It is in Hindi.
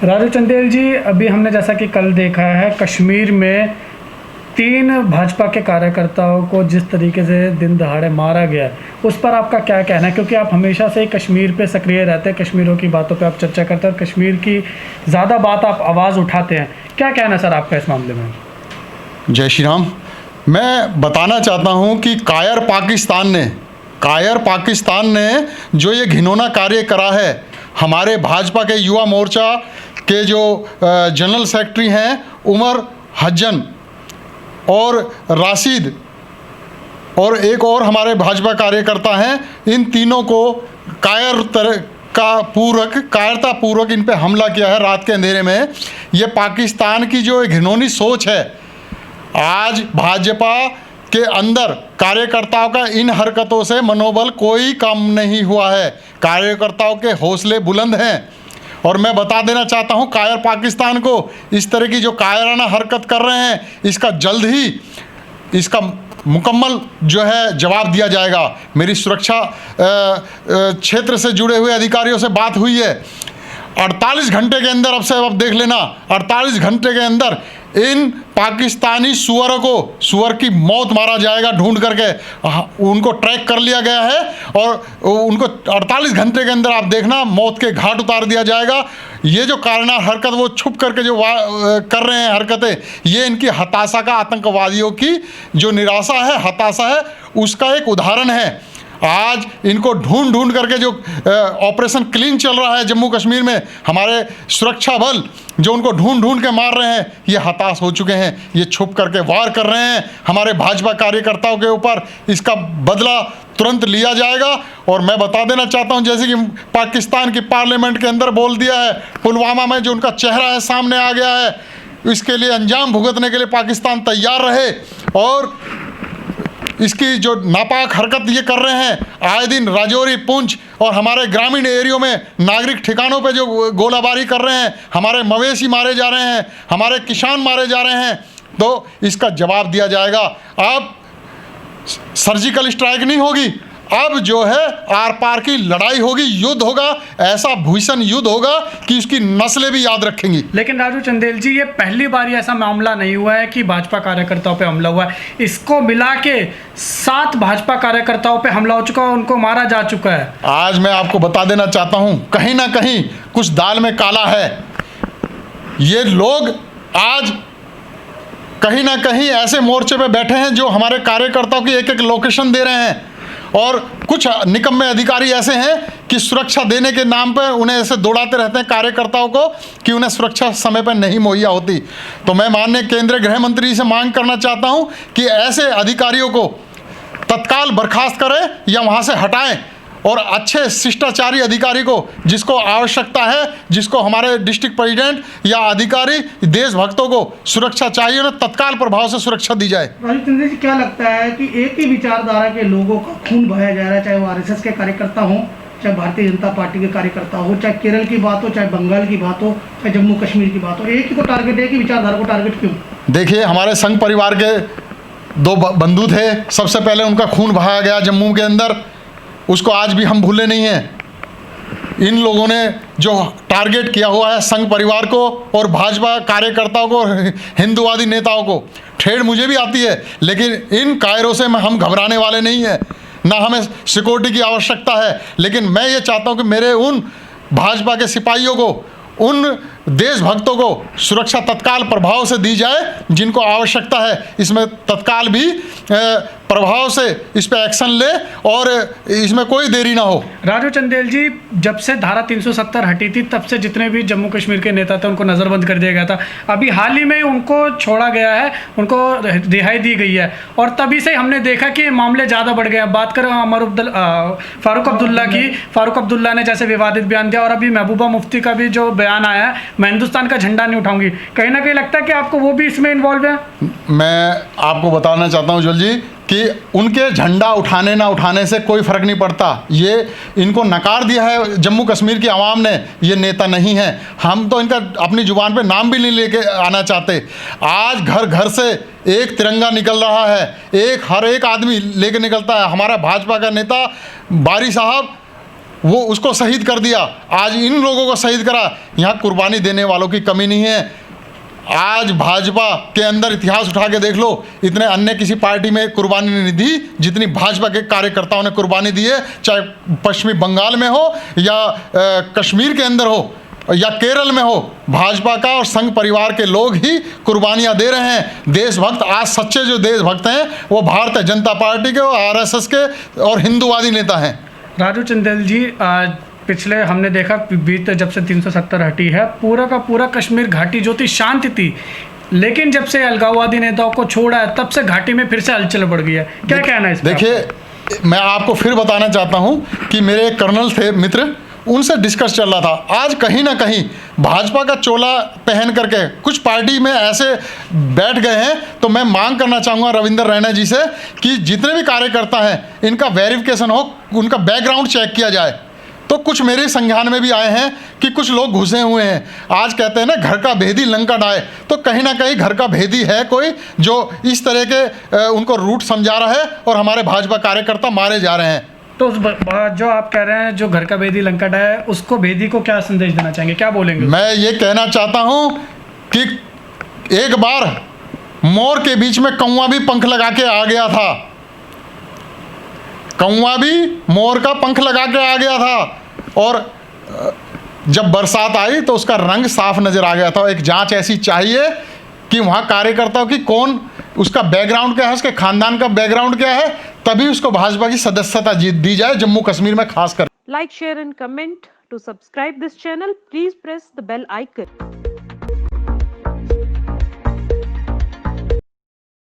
राजू चंदेल जी, अभी हमने जैसा कि कल देखा है कश्मीर में 3 भाजपा के कार्यकर्ताओं को जिस तरीके से दिन दहाड़े मारा गया, उस पर आपका क्या कहना है? क्योंकि आप हमेशा से ही कश्मीर पे सक्रिय रहते हैं, कश्मीरों की बातों पे आप चर्चा करते हैं और कश्मीर की ज़्यादा बात आप आवाज़ उठाते हैं। क्या कहना है सर आपका इस मामले में? जय श्री राम। मैं बताना चाहता हूं कि कायर पाकिस्तान ने जो ये घिनौना कार्य करा है, हमारे भाजपा के युवा मोर्चा के जो जनरल सेक्रेटरी हैं उमर हज्जन और राशिद और एक और हमारे भाजपा कार्यकर्ता हैं, इन तीनों को कायरतापूर्वक इन पे हमला किया है रात के अंधेरे में। ये पाकिस्तान की जो घिनौनी सोच है, आज भाजपा के अंदर कार्यकर्ताओं का इन हरकतों से मनोबल कोई कम नहीं हुआ है। कार्यकर्ताओं के हौसले बुलंद हैं और मैं बता देना चाहता हूं कायर पाकिस्तान को, इस तरह की जो कायराना हरकत कर रहे हैं, इसका जल्द ही इसका मुकम्मल जो है जवाब दिया जाएगा। मेरी सुरक्षा क्षेत्र से जुड़े हुए अधिकारियों से बात हुई है, 48 घंटे के अंदर, अब देख लेना, 48 घंटे के अंदर इन पाकिस्तानी सुअर की मौत मारा जाएगा ढूंढ करके। उनको ट्रैक कर लिया गया है और उनको 48 घंटे के अंदर आप देखना मौत के घाट उतार दिया जाएगा। ये जो कारणा हरकत वो छुप करके जो कर रहे हैं हरकतें, ये इनकी हताशा का, आतंकवादियों की जो निराशा है, हताशा है, उसका एक उदाहरण है। आज इनको ढूंढ करके जो ऑपरेशन क्लीन चल रहा है जम्मू कश्मीर में, हमारे सुरक्षा बल जो उनको ढूंढ के मार रहे हैं, ये हताश हो चुके हैं, ये छुप करके वार कर रहे हैं हमारे भाजपा कार्यकर्ताओं के ऊपर। इसका बदला तुरंत लिया जाएगा। और मैं बता देना चाहता हूं, जैसे कि पाकिस्तान की पार्लियामेंट के अंदर बोल दिया है, पुलवामा में जो उनका चेहरा है सामने आ गया है, इसके लिए अंजाम भुगतने के लिए पाकिस्तान तैयार रहे। और इसकी जो नापाक हरकत ये कर रहे हैं, आए दिन राजौरी, पुंछ और हमारे ग्रामीण एरियो में नागरिक ठिकानों पे जो गोलाबारी कर रहे हैं, हमारे मवेशी मारे जा रहे हैं, हमारे किसान मारे जा रहे हैं, तो इसका जवाब दिया जाएगा। अब सर्जिकल स्ट्राइक नहीं होगी, अब जो है आर पार की लड़ाई होगी, युद्ध होगा, ऐसा भीषण युद्ध होगा कि उसकी नस्लें भी याद रखेंगी। लेकिन राजू चंदेल जी, ये पहली बार ऐसा मामला नहीं हुआ है कि भाजपा कार्यकर्ताओं पे हमला हुआ है। इसको मिला के 7 भाजपा कार्यकर्ताओं पे हमला हो चुका है, उनको मारा जा चुका है। आज मैं आपको बता देना चाहता हूं, कहीं ना कहीं कुछ दाल में काला है। ये लोग आज कहीं ना कहीं ऐसे मोर्चे पे बैठे हैं जो हमारे कार्यकर्ताओं की एक लोकेशन दे रहे हैं, और कुछ निकम्मे अधिकारी ऐसे हैं कि सुरक्षा देने के नाम पर उन्हें ऐसे दौड़ाते रहते हैं कार्यकर्ताओं को कि उन्हें सुरक्षा समय पर नहीं मुहैया होती। तो मैं माननीय केंद्रीय गृह मंत्री से मांग करना चाहता हूं कि ऐसे अधिकारियों को तत्काल बर्खास्त करें या वहां से हटाएं, और अच्छे शिष्टाचारी अधिकारी को, जिसको आवश्यकता है, जिसको हमारे डिस्ट्रिक्ट प्रेसिडेंट या अधिकारी देशभक्तों को सुरक्षा चाहिए, उन्हें तत्काल प्रभाव से सुरक्षा दी जाए। राजू चंदेल जी, क्या लगता है कि एक ही विचारधारा के लोगों का खून बहाया जा रहा है, चाहे वो आरएसएस के कार्यकर्ता हो, चाहे भारतीय जनता पार्टी के कार्यकर्ता हो, चाहे केरल की बात हो, चाहे बंगाल की बात हो, चाहे जम्मू कश्मीर की बात हो, एक ही को टारगेट है, एक ही विचारधारा को टारगेट क्यों? देखिए, हमारे संघ परिवार के 2 बंधु थे, सबसे पहले उनका खून बहाया गया जम्मू के अंदर, उसको आज भी हम भूले नहीं हैं। इन लोगों ने जो टारगेट किया हुआ है संघ परिवार को और भाजपा कार्यकर्ताओं को, हिंदूवादी नेताओं को, ठेड़ मुझे भी आती है, लेकिन इन कायरों से हम घबराने वाले नहीं हैं, ना हमें सिक्योरिटी की आवश्यकता है। लेकिन मैं ये चाहता हूं कि मेरे उन भाजपा के सिपाहियों को, उन देशभक्तों को सुरक्षा तत्काल प्रभाव से दी जाए, जिनको आवश्यकता है। इसमें तत्काल भी प्रभाव से इस पे एक्शन ले और इसमें कोई देरी ना हो। राजू चंदेल जी, जब से धारा 370 हटी थी, तब से जितने भी जम्मू कश्मीर के नेता थे उनको नज़रबंद कर दिया गया था। अभी हाल ही में उनको छोड़ा गया है, उनको रिहाई दी गई है, और तभी से हमने देखा कि मामले ज़्यादा बढ़ गए हैं। बात करें फारूक अब्दुल्ला की, फारूक अब्दुल्ला ने जैसे विवादित बयान दिया, और अभी महबूबा मुफ्ती का भी जो बयान आया है, मैं हिंदुस्तान का झंडा नहीं उठाऊंगी, कहीं ना कहीं लगता है कि आपको वो भी इसमें इन्वॉल्व है। मैं आपको बताना चाहता हूं उज्ज्वल जी कि उनके झंडा उठाने ना उठाने से कोई फ़र्क नहीं पड़ता। ये इनको नकार दिया है जम्मू कश्मीर की आवाम ने, ये नेता नहीं है। हम तो इनका अपनी ज़ुबान पे नाम भी नहीं लेके आना चाहते। आज घर घर से एक तिरंगा निकल रहा है, हर एक आदमी लेके निकलता है। हमारा भाजपा का नेता बारी साहब वो उसको शहीद कर दिया, आज इन लोगों को शहीद करा। यहाँ कुर्बानी देने वालों की कमी नहीं है। आज भाजपा के अंदर इतिहास उठा के देख लो, इतने अन्य किसी पार्टी में कुर्बानी नहीं दी जितनी भाजपा के कार्यकर्ताओं ने कुर्बानी दी है, चाहे पश्चिमी बंगाल में हो या कश्मीर के अंदर हो या केरल में हो। भाजपा का और संघ परिवार के लोग ही कुर्बानियां दे रहे हैं। देशभक्त, आज सच्चे जो देशभक्त हैं वो भारतीय जनता पार्टी के, आरएसएस के और हिंदूवादी नेता हैं। राजू चंदेल जी, आज पिछले हमने देखा बीते जब से 370 हटी है, पूरा का पूरा कश्मीर घाटी जो थी शांत थी, लेकिन जब से अलगाववादी नेताओं को छोड़ा है तब से घाटी में फिर से हलचल बढ़ गई है। क्या कहना है इस पर? देखिए, मैं आपको फिर बताना चाहता हूं कि मेरे एक कर्नल थे मित्र, उनसे डिस्कस चल रहा था। आज कहीं ना कहीं भाजपा का चोला पहन करके कुछ पार्टी में ऐसे बैठ गए हैं, तो मैं मांग करना चाहूँगा रविंद्र रैना जी से कि जितने भी कार्यकर्ता हैं इनका वेरिफिकेशन हो, उनका बैकग्राउंड चेक किया जाए। तो कुछ मेरे संज्ञान में भी आए हैं कि कुछ लोग घुसे हुए हैं। आज कहते हैं ना, घर का भेदी लंका डाहे, तो कहीं ना कहीं घर का भेदी है कोई जो इस तरह के उनको रूट समझा रहा है और हमारे भाजपा कार्यकर्ता मारे जा रहे हैं। तो उस जो आप कह रहे हैं जो घर का भेदी लंका डाहे, उसको भेदी को क्या संदेश देना चाहेंगे, क्या बोलेंगे? मैं ये कहना चाहता हूं कि एक बार मोर के बीच में कौवा भी पंख लगा के आ गया था। कौवा भी मोर का पंख लगा के आ गया था, और जब बरसात आई तो उसका रंग साफ नजर आ गया था। एक जांच ऐसी चाहिए कि वहाँ कार्यकर्ताओं की कौन, उसका बैकग्राउंड क्या है, उसके खानदान का बैकग्राउंड क्या है, तभी उसको भाजपा की सदस्यता दी जाए, जम्मू कश्मीर में खासकर। Like, share and comment. To subscribe this channel, please press the bell icon.